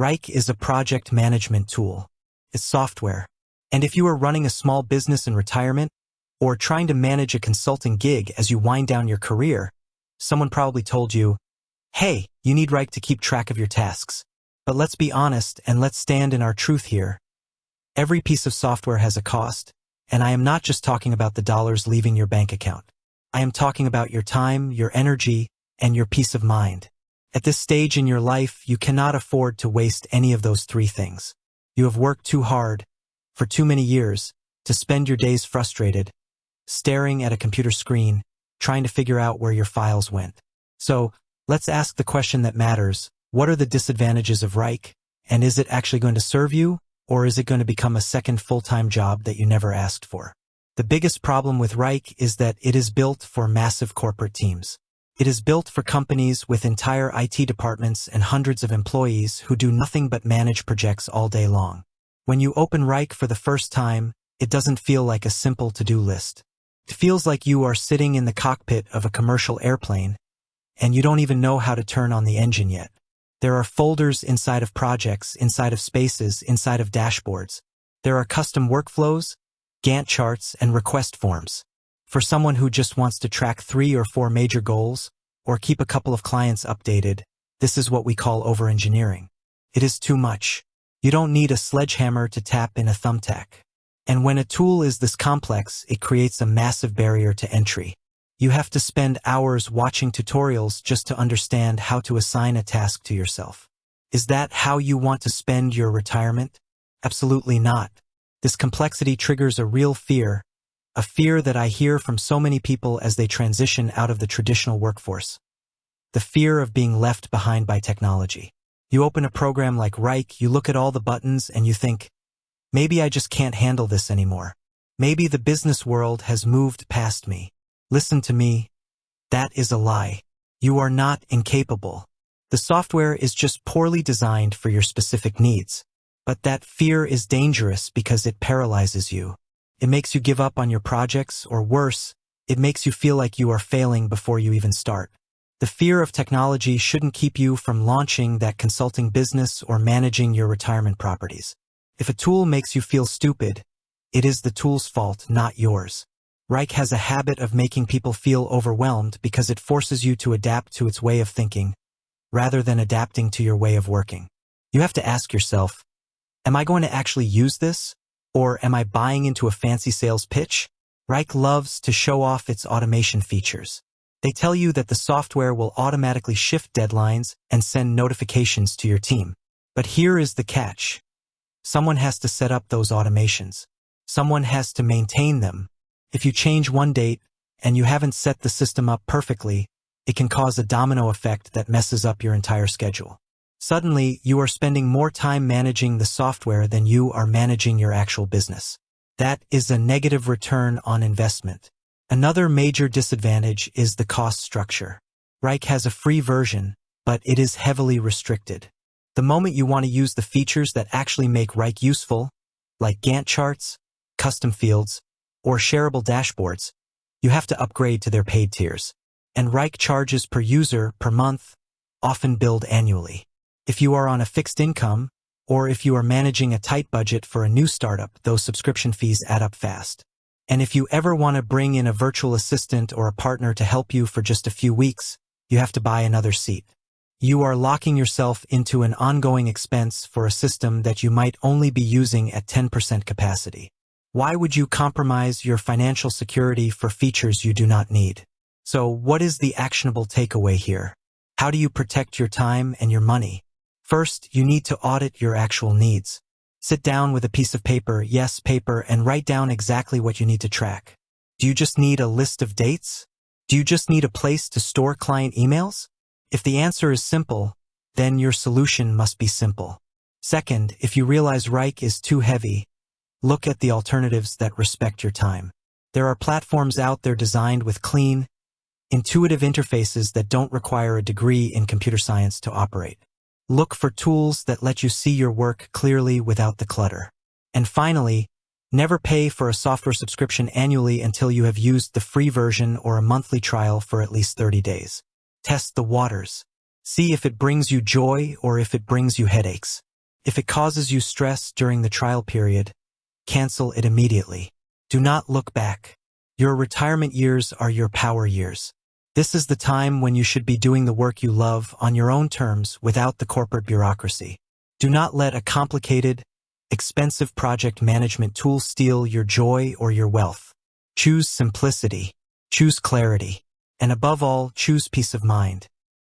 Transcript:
Wrike is a project management tool. It's software. And if you are running a small business in retirement, or trying to manage a consulting gig as you wind down your career, someone probably told you, hey, you need Wrike to keep track of your tasks. But let's be honest and let's stand in our truth here. Every piece of software has a cost, and I am not just talking about the dollars leaving your bank account. I am talking about your time, your energy, and your peace of mind. At this stage in your life, you cannot afford to waste any of those three things. You have worked too hard, for too many years, to spend your days frustrated, staring at a computer screen, trying to figure out where your files went. So, let's ask the question that matters. What are the disadvantages of Wrike? And is it actually going to serve you, or is it going to become a second full-time job that you never asked for? The biggest problem with Wrike is that it is built for massive corporate teams. It is built for companies with entire IT departments and hundreds of employees who do nothing but manage projects all day long. When you open Wrike for the first time, it doesn't feel like a simple to-do list. It feels like you are sitting in the cockpit of a commercial airplane, and you don't even know how to turn on the engine yet. There are folders inside of projects, inside of spaces, inside of dashboards. There are custom workflows, Gantt charts, and request forms. For someone who just wants to track 3 or 4 major goals, or keep a couple of clients updated, this is what we call over-engineering. It is too much. You don't need a sledgehammer to tap in a thumbtack. And when a tool is this complex, it creates a massive barrier to entry. You have to spend hours watching tutorials just to understand how to assign a task to yourself. Is that how you want to spend your retirement? Absolutely not. This complexity triggers a real fear, a fear that I hear from so many people as they transition out of the traditional workforce. The fear of being left behind by technology. You open a program like Wrike, you look at all the buttons and you think, maybe I just can't handle this anymore. Maybe the business world has moved past me. Listen to me. That is a lie. You are not incapable. The software is just poorly designed for your specific needs. But that fear is dangerous because it paralyzes you. It makes you give up on your projects, or worse, it makes you feel like you are failing before you even start. The fear of technology shouldn't keep you from launching that consulting business or managing your retirement properties. If a tool makes you feel stupid, it is the tool's fault, not yours. Wrike has a habit of making people feel overwhelmed because it forces you to adapt to its way of thinking, rather than adapting to your way of working. You have to ask yourself, am I going to actually use this? Or am I buying into a fancy sales pitch? Wrike loves to show off its automation features. They tell you that the software will automatically shift deadlines and send notifications to your team. But here is the catch. Someone has to set up those automations. Someone has to maintain them. If you change one date and you haven't set the system up perfectly, it can cause a domino effect that messes up your entire schedule. Suddenly, you are spending more time managing the software than you are managing your actual business. That is a negative return on investment. Another major disadvantage is the cost structure. Wrike has a free version, but it is heavily restricted. The moment you want to use the features that actually make Wrike useful, like Gantt charts, custom fields, or shareable dashboards, you have to upgrade to their paid tiers. And Wrike charges per user per month, often billed annually. If you are on a fixed income, or if you are managing a tight budget for a new startup, those subscription fees add up fast. And if you ever want to bring in a virtual assistant or a partner to help you for just a few weeks, you have to buy another seat. You are locking yourself into an ongoing expense for a system that you might only be using at 10% capacity. Why would you compromise your financial security for features you do not need? So, what is the actionable takeaway here? How do you protect your time and your money? First, you need to audit your actual needs. Sit down with a piece of paper, yes, paper, and write down exactly what you need to track. Do you just need a list of dates? Do you just need a place to store client emails? If the answer is simple, then your solution must be simple. Second, if you realize Wrike is too heavy, look at the alternatives that respect your time. There are platforms out there designed with clean, intuitive interfaces that don't require a degree in computer science to operate. Look for tools that let you see your work clearly without the clutter. And finally, never pay for a software subscription annually until you have used the free version or a monthly trial for at least 30 days. Test the waters. See if it brings you joy or if it brings you headaches. If it causes you stress during the trial period, cancel it immediately. Do not look back. Your retirement years are your power years. This is the time when you should be doing the work you love on your own terms without the corporate bureaucracy. Do not let a complicated, expensive project management tool steal your joy or your wealth. Choose simplicity, choose clarity, and above all, choose peace of mind.